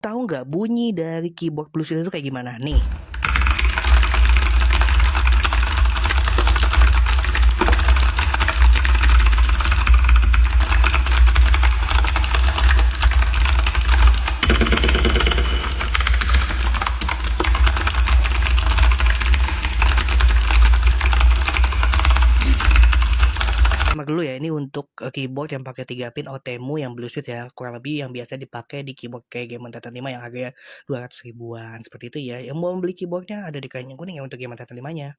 tahu nggak bunyi dari keyboard Bluetooth itu kayak gimana? Nih. Simak dulu ya, ini untuk keyboard yang pakai 3 pin OTemu yang Bluetooth ya, kurang lebih yang biasa dipakai di keyboard kayak Game Titan 5 yang harganya 200 ribuan seperti itu ya. Yang mau beli keyboardnya ada di kain yang kuning ya untuk Game Titan 5-nya.